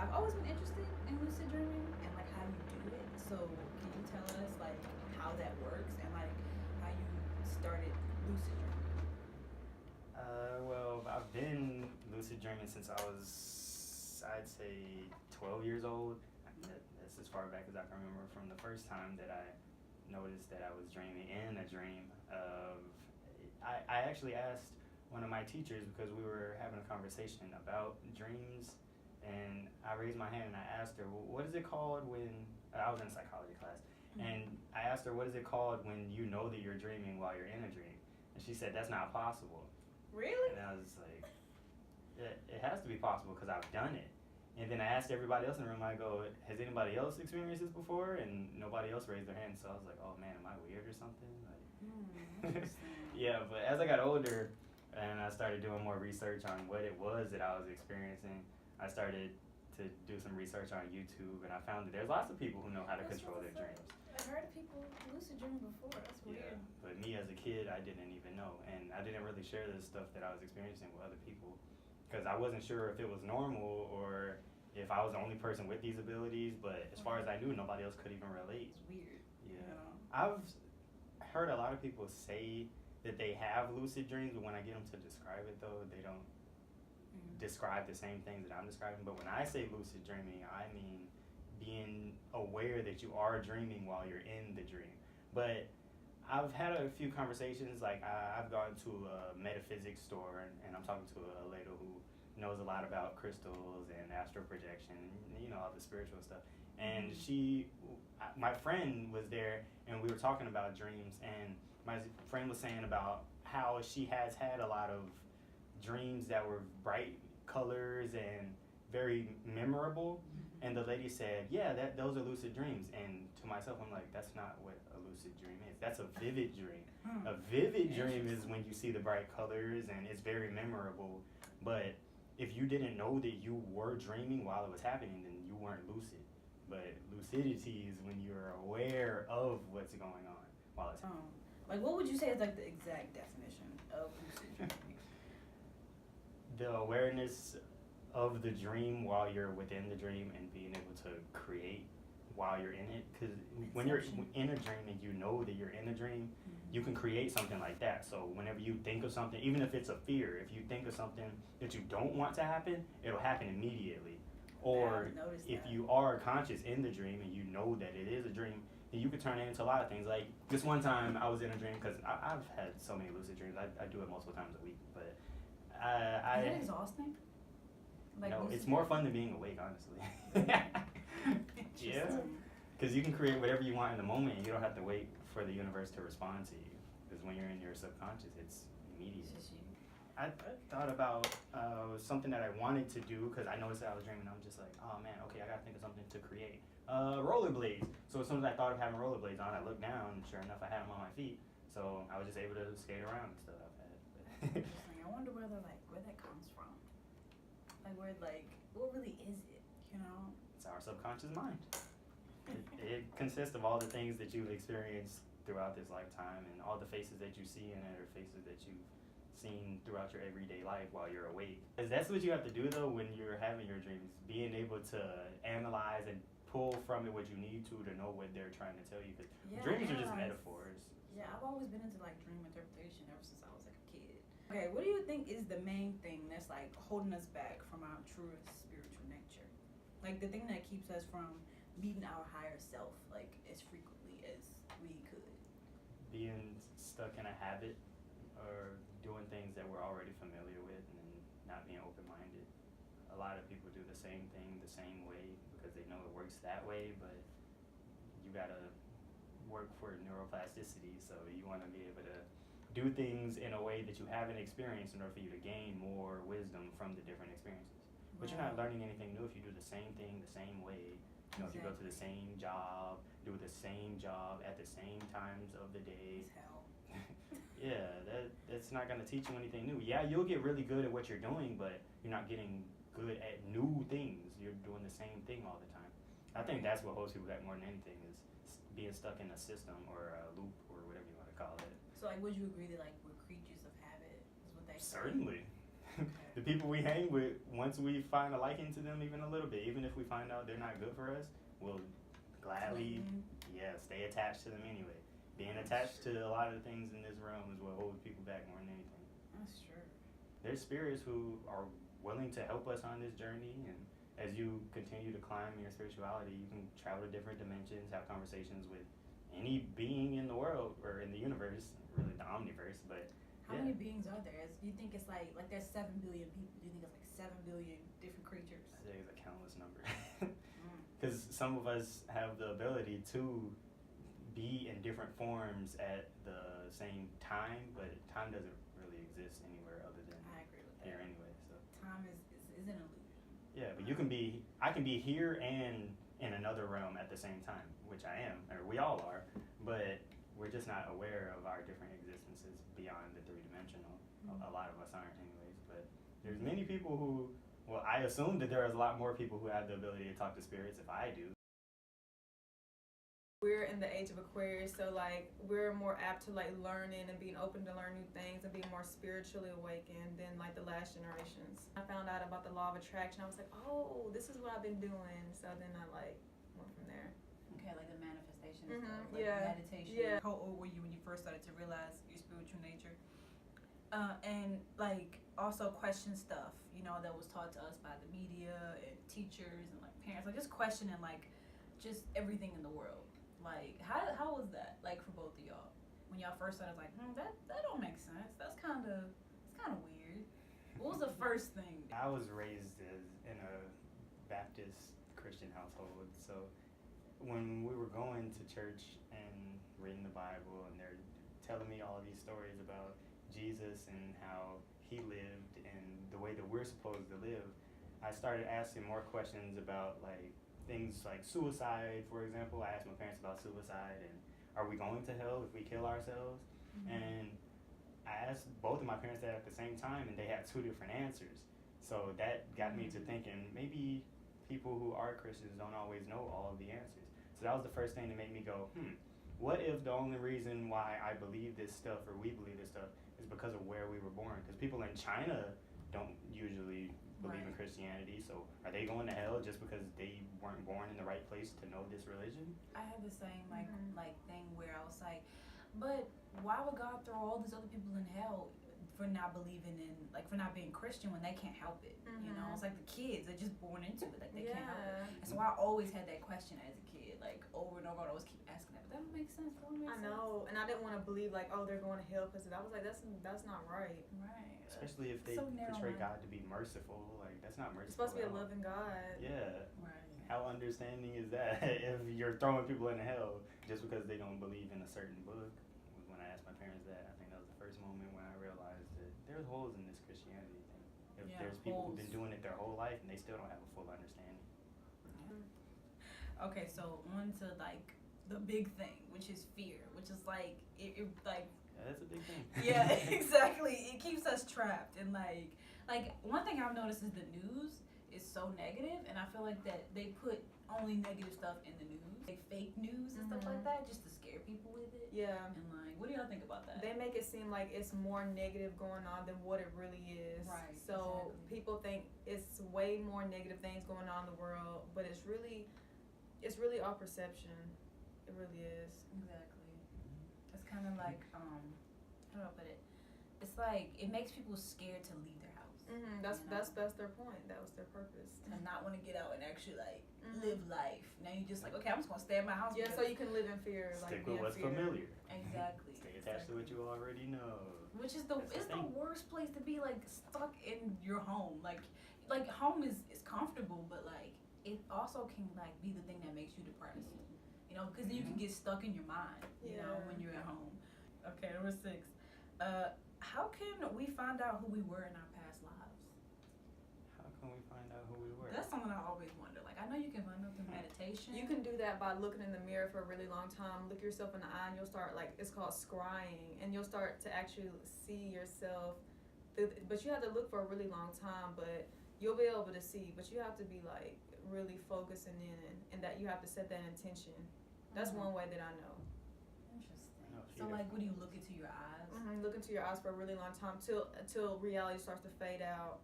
I've always been interested in lucid dreaming and like how you do it. So can you tell us like how that works and like how you started lucid dreaming? Well, I've been lucid dreaming since I was, I'd say, 12 years old. That's as far back as I can remember from the first time that I noticed that I was dreaming in a dream. I actually asked one of my teachers because we were having a conversation about dreams, and I raised my hand and I asked her, well, what is it called when, I was in a psychology class, and I asked her, what is it called when you know that you're dreaming while you're in a dream? And she said, that's not possible. Really? And I was like, it has to be possible because I've done it. And then I asked everybody else in the room, I go, has anybody else experienced this before? And nobody else raised their hand. So I was like, oh man, am I weird or something? Like, yeah, but as I got older and I started doing more research on what it was that I was experiencing, I started to do some research on YouTube, and I found that there's lots of people who know how to control their dreams. I've heard of people lucid dreaming before. That's weird. Yeah, but me as a kid, I didn't even know, and I didn't really share this stuff that I was experiencing with other people because I wasn't sure if it was normal or if I was the only person with these abilities. But as far as I knew, nobody else could even relate. It's weird. Yeah, I've heard a lot of people say that they have lucid dreams, but when I get them to describe it, though, they don't describe the same things that I'm describing. But when I say lucid dreaming, I mean being aware that you are dreaming while you're in the dream. But I've had a few conversations, like I've gone to a metaphysics store and I'm talking to a lady who knows a lot about crystals and astral projection and, you know, all the spiritual stuff. And my friend was there and we were talking about dreams, and my friend was saying about how she has had a lot of dreams that were bright colors and very memorable. And the lady said, yeah, those are lucid dreams. And to myself, I'm like, that's not what a lucid dream is. That's a vivid dream. A vivid dream is when you see the bright colors and it's very memorable. But if you didn't know that you were dreaming while it was happening, then you weren't lucid. But lucidity is when you're aware of what's going on while it's happening. Like, what would you say is like the exact definition of lucid dreaming? The awareness of the dream while you're within the dream and being able to create while you're in it. Because when you're in a dream and you know that you're in a dream, you can create something like that. So whenever you think of something, even if it's a fear, if you think of something that you don't want to happen, it'll happen immediately. Or if you are conscious in the dream and you know that it is a dream, then you could turn it into a lot of things. Like this one time I was in a dream, because I've had so many lucid dreams. I do it multiple times a week. But is it exhausting? Like no, it's more fun than being awake, honestly. Yeah, because you can create whatever you want in the moment, and you don't have to wait for the universe to respond to you. Because when you're in your subconscious, it's immediate. I thought about something that I wanted to do because I noticed that I was dreaming. I'm just like, oh man, okay, I gotta think of something to create. Rollerblades. So as soon as I thought of having rollerblades on, I looked down, and sure enough, I had them on my feet. So I was just able to skate around and stuff. I wonder where that comes from. Like what really is it? You know? It's our subconscious mind. It consists of all the things that you've experienced throughout this lifetime, and all the faces that you see in it are faces that you've seen throughout your everyday life while you're awake. Because that's what you have to do though when you're having your dreams, being able to analyze and pull from it what you need to know what they're trying to tell you. Because dreams are just metaphors. Yeah, I've always been into like dream interpretation ever since I was like a kid. Okay, what do you think is the main thing that's like holding us back from our truest spiritual nature? Like the thing that keeps us from meeting our higher self like as frequently as we could. Being stuck in a habit or doing things that we're already familiar with and not being open-minded. A lot of people do the same thing the same way because they know it works that way, but you gotta work for neuroplasticity, so you want to be able to do things in a way that you haven't experienced in order for you to gain more wisdom from the different experiences. But you're not learning anything new if you do the same thing the same way. You know, if you go to the same job, do the same job at the same times of the day. Yeah, that's not going to teach you anything new. Yeah, you'll get really good at what you're doing, but you're not getting good at new things. You're doing the same thing all the time. I think that's what holds people back more than anything is being stuck in a system or a loop or whatever you want to call it. So, like, would you agree that, like, we're creatures of habit is what they say? Certainly. The people we hang with, once we find a liking to them even a little bit, even if we find out they're not good for us, we'll gladly, stay attached to them anyway. Being attached to a lot of the things in this realm is what holds people back more than anything. That's true. There's spirits who are willing to help us on this journey, and as you continue to climb in your spirituality, you can travel to different dimensions, have conversations with any being in the world or in the universe, really the omniverse. But how many beings are there? You think it's like there's 7 billion people? Do you think it's like 7 billion different creatures? I think it's a countless number. Because some of us have the ability to be in different forms at the same time, but time doesn't really exist anywhere other than here anyway. So time is an illusion. Yeah, but I can be here and in another realm at the same time, which I am, or we all are, but we're just not aware of our different existences beyond the three-dimensional. A lot of us aren't anyways, but there's many people who, well, I assume that there is a lot more people who have the ability to talk to spirits if I do. We're in the age of Aquarius, so like we're more apt to like learning and being open to learn new things and being more spiritually awakened than like the last generations. I found out about the law of attraction. I was like, oh, this is what I've been doing. So then I like went from there. Okay, like the manifestation and stuff, like meditation. Yeah. How old were you when you first started to realize your spiritual nature? And like also question stuff, you know, that was taught to us by the media and teachers and like parents, like just questioning like just everything in the world. Like, how was that, like, for both of y'all? When y'all first started, like, that don't make sense. It's kind of weird. What was the first thing? I was raised in a Baptist Christian household, so when we were going to church and reading the Bible, and they're telling me all of these stories about Jesus and how he lived and the way that we're supposed to live, I started asking more questions about, like, things like suicide, for example. I asked my parents about suicide and are we going to hell if we kill ourselves? And I asked both of my parents that at the same time, and they had two different answers. So that got me to thinking maybe people who are Christians don't always know all of the answers. So that was the first thing to make me go, what if the only reason why I believe this stuff or we believe this stuff is because of where we were born? Because people in China don't usually believe in Christianity, so are they going to hell just because they weren't born in the right place to know this religion? I had the same like thing where I was like, but why would God throw all these other people in hell for not believing in, like, for not being Christian when they can't help it? You know, it's like the kids are just born into it, like they can't help it. And so I always had that question as a kid, like over and over. I always keep asking that, but that don't make sense. I know, and I didn't want to believe like, oh, they're going to hell because I was like, that's not right. Right. Especially if they portray God to be merciful, like that's not merciful. It's supposed to be a loving God. Yeah. Right. How understanding is that? If you're throwing people in hell just because they don't believe in a certain book? When I asked my parents that, I think that was the first moment when I realized that there's holes in this Christianity thing. If there's people who've been doing it their whole life and they still don't have a full understanding. Okay, so on to like the big thing, which is fear, which is like it like. Yeah, that's a big thing. Yeah, exactly. It keeps us trapped, and like one thing I've noticed is the news is so negative, and I feel like that they put only negative stuff in the news, like fake news and stuff like that, just to scare people with it. Yeah. And like, what do y'all think about that? They make it seem like it's more negative going on than what it really is. Right. So people think it's way more negative things going on in the world, but it's really our perception. It really is. Exactly. It's kind of like how do I put it? It's like it makes people scared to leave their house. That's their point. That was their purpose. To not want to get out and actually like live life. Now you just like, okay, I'm just gonna stay in my house. Yeah, so you can live in fear. Stick with what's familiar. Exactly. Stay attached to what you already know. Which is the worst place to be, like stuck in your home. Like home is comfortable, but like it also can like be the thing that makes you depressed. You know, because then you can get stuck in your mind. You know, when you're at home. Okay, number 6. How can we find out who we were in our past lives? How can we find out who we were? That's something I always wonder. Like, I know you can find out through meditation. You can do that by looking in the mirror for a really long time. Look yourself in the eye, and you'll start, like, it's called scrying, and you'll start to actually see yourself. But you have to look for a really long time, but you'll be able to see. But you have to be, like, really focusing in, and that you have to set that intention. That's one way that I know. Interesting. I know So like, what do you look into your eyes? Mm-hmm. Look into your eyes for a really long time till reality starts to fade out.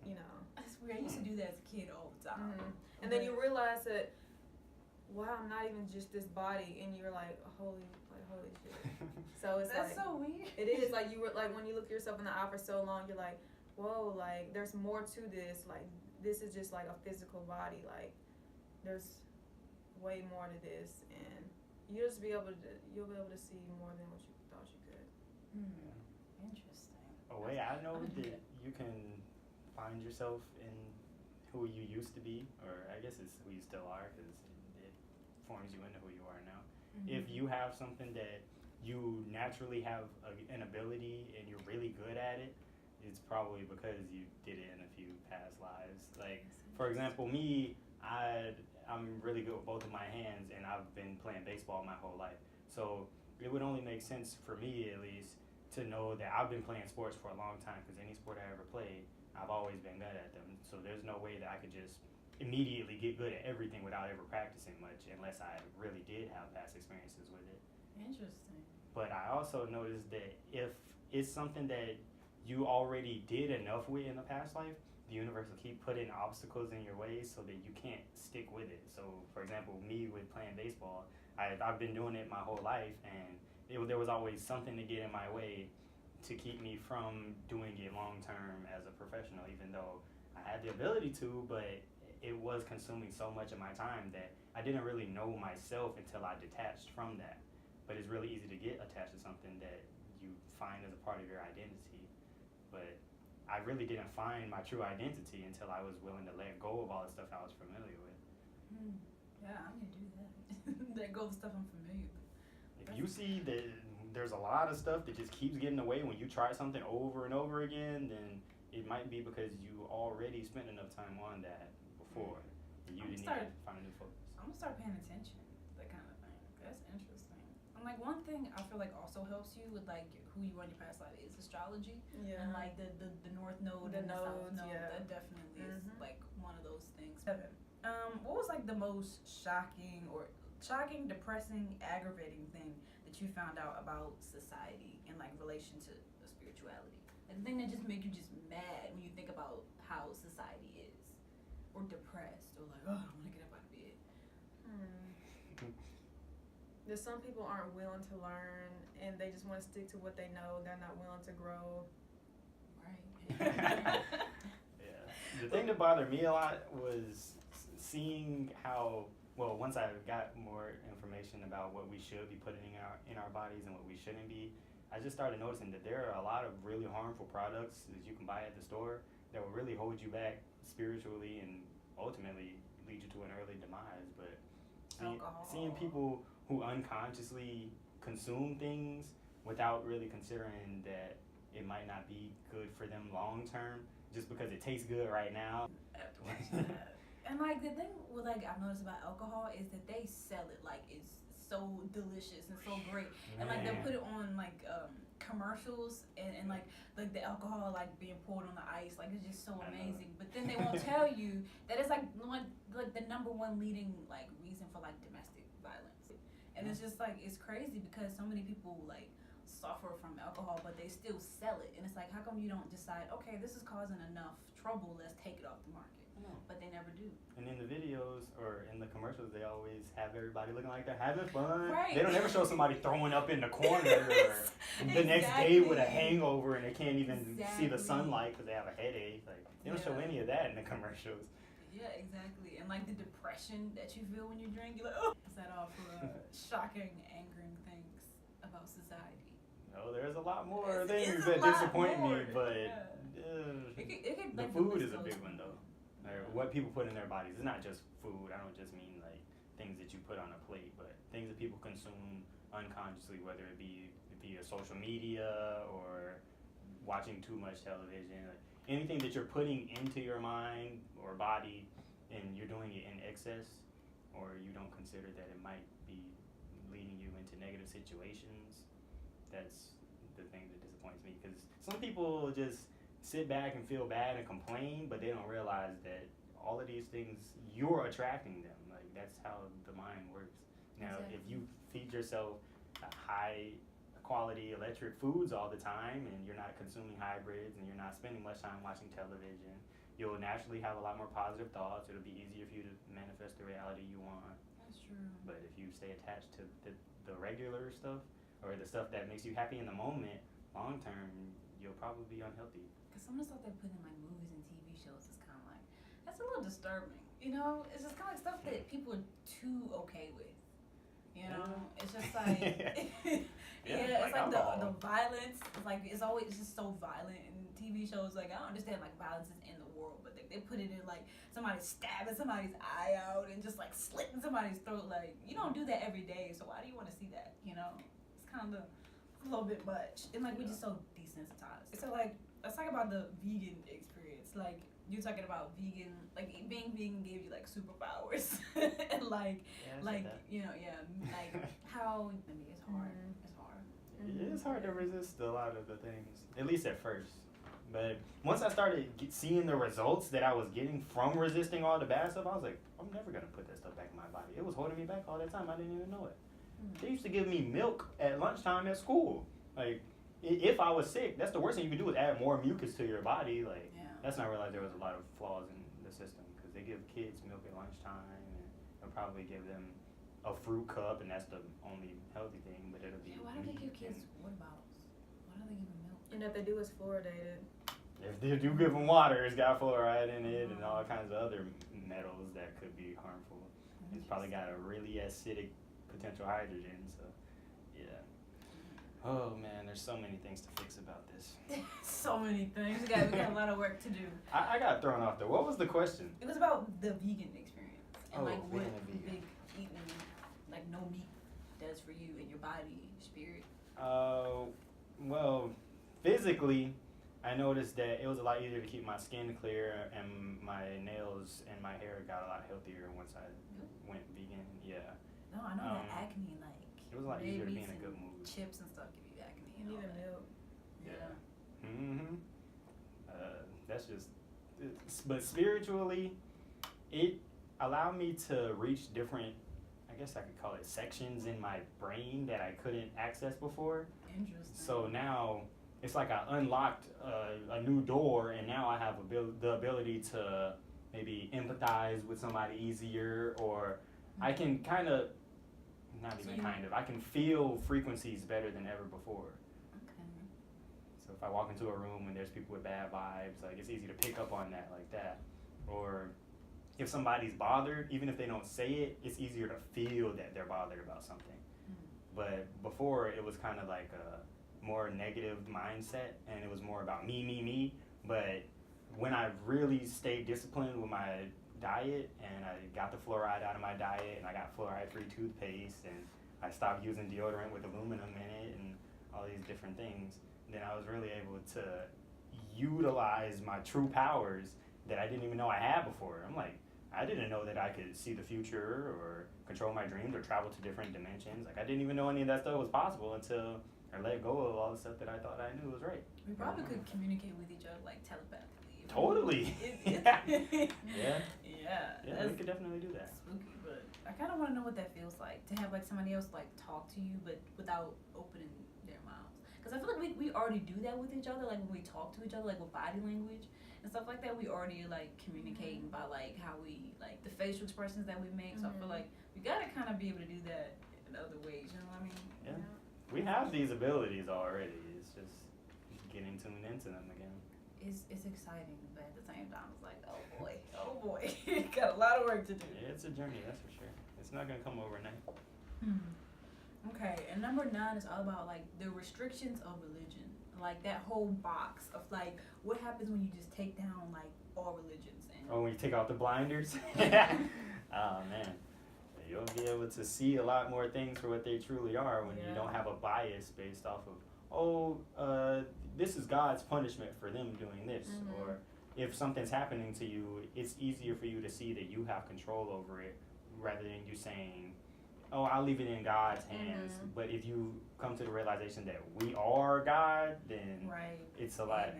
You know. That's weird. I used to do that as a kid all the time. Mm-hmm. And then you realize that, wow, I'm not even just this body, and you're like, holy shit. So it's That's like, so weird. It is like you were like when you look yourself in the eye for so long, you're like, whoa, like there's more to this. Like this is just like a physical body. Like there's way more to this, and you'll be able to see more than what you thought you could. Interesting. A way I know that you can find yourself in who you used to be, or I guess it's who you still are, because it forms you into who you are now. If you have something that you naturally have an ability and you're really good at it, it's probably because you did it in a few past lives. Like, for example, me, I'm really good with both of my hands, and I've been playing baseball my whole life. So it would only make sense for me, at least, to know that I've been playing sports for a long time, because any sport I ever played, I've always been good at them. So there's no way that I could just immediately get good at everything without ever practicing much, unless I really did have past experiences with it. Interesting. But I also noticed that if it's something that you already did enough with in the past life, the universe will keep putting obstacles in your way so that you can't stick with it. So, for example, me with playing baseball, I've been doing it my whole life, and there was always something to get in my way to keep me from doing it long term as a professional, even though I had the ability to, but it was consuming so much of my time that I didn't really know myself until I detached from that. But it's really easy to get attached to something that you find as a part of your identity. But I really didn't find my true identity until I was willing to let go of all the stuff I was familiar with. Yeah, I'm gonna do that. Let go of the stuff I'm familiar with. If you see that there's a lot of stuff that just keeps getting away when you try something over and over again, then it might be because you already spent enough time on that before. And you didn't need to find a new focus. I'm gonna start paying attention, that kind of thing. That's interesting. And like one thing I feel like also helps you with like who you are in your past life is astrology. Yeah. And like the North Node The and the South nodes, Node. yeah. That definitely is like one of those things. What was like the most shocking, depressing, aggravating thing that you found out about society in like relation to spirituality? Like the thing that just made you just mad when you think about how society is, or depressed, or like, oh, I want to get up out of bed. That some people aren't willing to learn, and they just want to stick to what they know. They're not willing to grow. Right. Yeah. The thing that bothered me a lot was seeing how, well, once I got more information about what we should be putting in our bodies and what we shouldn't be, I just started noticing that there are a lot of really harmful products that you can buy at the store that will really hold you back spiritually and ultimately lead you to an early demise. But seeing people who unconsciously consume things without really considering that it might not be good for them long term, just because it tastes good right now. And like the thing with like I've noticed about alcohol is that they sell it like it's so delicious and so great, and like they'll put it on like commercials and like the alcohol like being poured on the ice, like it's just so amazing. But then they won't tell you that it's like the number one leading like reason for like domestic violence, and it's just like it's crazy because so many people like suffer from alcohol, but they still sell it, and it's like how come you don't decide, okay, this is causing enough trouble, let's take it off the market? But they never do. And in the videos or in the commercials, they always have everybody looking like they're having fun. Right. They don't ever show somebody throwing up in the corner or the next day with a hangover and they can't even see the sunlight because they have a headache. Like they don't show any of that in the commercials. Yeah, exactly. And like the depression that you feel when you drink, you're like, oh. Is that all for shocking, angering things about society? No, there's a lot more things that disappoint me, but the food is a big one though. What people put in their bodies. It's not just food. I don't just mean like things that you put on a plate, but things that people consume unconsciously, whether it be via social media or watching too much television. Like anything that you're putting into your mind or body and you're doing it in excess, or you don't consider that it might be leading you into negative situations, that's the thing that disappoints me. Because some people just sit back and feel bad and complain, but they don't realize that all of these things, you're attracting them. Like that's how the mind works. Now, if you feed yourself high quality electric foods all the time, and you're not consuming hybrids, and you're not spending much time watching television, you'll naturally have a lot more positive thoughts. It'll be easier for you to manifest the reality you want. That's true. But if you stay attached to the regular stuff, or the stuff that makes you happy in the moment, long term, you'll probably be unhealthy. Because some of the stuff they put in like movies and TV shows is kind of like, that's a little disturbing. You know, it's just kind of like stuff that people are too okay with. You know, it's just like, it's like the violence. It's like it's just so violent in TV shows. Like I don't understand like violence is in the world, but they put it in like somebody stabbing somebody's eye out and just like slitting somebody's throat. Like you don't do that every day, so why do you want to see that? You know, it's kind of a little bit much, and like we're just so desensitized. So like let's talk about the vegan experience. Like you're talking about vegan, like being vegan gave you like superpowers, and like you know, like how I mean, it's hard. It's hard. It's hard to resist a lot of the things, at least at first. But once I started seeing the results that I was getting from resisting all the bad stuff, I was like, I'm never gonna put that stuff back in my body. It was holding me back all that time. I didn't even know it. They used to give me milk at lunchtime at school. Like, if I was sick, that's the worst thing you can do is add more mucus to your body. Like, that's not realize there was a lot of flaws in the system because they give kids milk at lunchtime and they'll probably give them a fruit cup, and that's the only healthy thing. But it'll be. Why do they give kids water bottles? Why do they give them milk? And if they do, it's fluoridated. If they do give them water, it's got fluoride in it and all kinds of other metals that could be harmful. It's probably got a really acidic potential hydrogen, so yeah. Oh man, there's so many things to fix about this. So many things. We got a lot of work to do. I got thrown off there. What was the question? It was about the vegan experience and like what vegan. eating like no meat does for you and your body, spirit. Well, physically, I noticed that it was a lot easier to keep my skin clear, and my nails and my hair got a lot healthier once I went vegan. Yeah. No, I know that acne, like it was a lot easier to be in a good mood. Chips and stuff give you acne. You need a milk. Yeah. That's just. But spiritually, it allowed me to reach different, I guess I could call it sections in my brain that I couldn't access before. Interesting. So now it's like I unlocked a new door, and now I have the ability to maybe empathize with somebody easier, or I can kind of, I can feel frequencies better than ever before. Okay. So if I walk into a room and there's people with bad vibes, like it's easy to pick up on that like that. Or if somebody's bothered, even if they don't say it, it's easier to feel that they're bothered about something. But before, it was kind of like a more negative mindset, and it was more about me. But when I really stayed disciplined with my diet, and I got the fluoride out of my diet, and I got fluoride-free toothpaste, and I stopped using deodorant with aluminum in it, and all these different things, then I was really able to utilize my true powers that I didn't even know I had before. I'm like, I didn't know that I could see the future or control my dreams or travel to different dimensions. Like, I didn't even know any of that stuff was possible until I let go of all the stuff that I thought I knew was right. We probably could communicate with each other like telepathically. Totally. Yeah. Yeah, we could definitely do that. Spooky, but I kind of want to know what that feels like to have like somebody else like talk to you, but without opening their mouths. Because I feel like we already do that with each other, like when we talk to each other, like with body language and stuff like that. We already like communicating by like how we like the facial expressions that we make. So I feel like we gotta kind of be able to do that in other ways. You know what I mean? Yeah. We have these abilities already. It's just getting tuned into them again. It's exciting, but at the same time, it's like, oh boy, got a lot of work to do. Yeah, it's a journey, that's for sure. It's not gonna come overnight. Okay, and number 9 is all about like the restrictions of religion, like that whole box of like what happens when you just take down like all religions. And when you take off the blinders. Oh man, you'll be able to see a lot more things for what they truly are when you don't have a bias based off of this is God's punishment for them doing this, or if something's happening to you, it's easier for you to see that you have control over it rather than you saying, oh, I'll leave it in God's hands. But if you come to the realization that we are God, then it's a lot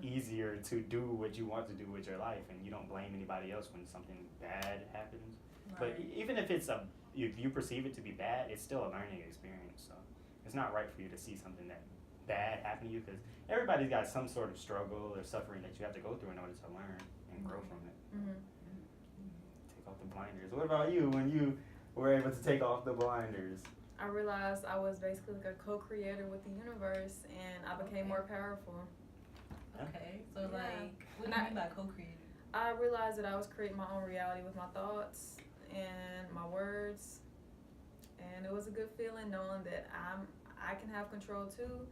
easier to do what you want to do with your life, and you don't blame anybody else when something bad happens. But even if if you perceive it to be bad, it's still a learning experience. So It's not right for you to see something that bad happen to you, because everybody's got some sort of struggle or suffering that you have to go through in order to learn and grow from it. Take off the blinders. What about you when you were able to take off the blinders? I realized I was basically like a co-creator with the universe, and I became more powerful. Okay, so Yeah. like, what do you mean by co-creator? I realized that I was creating my own reality with my thoughts and my words, and it was a good feeling knowing that I can have control too.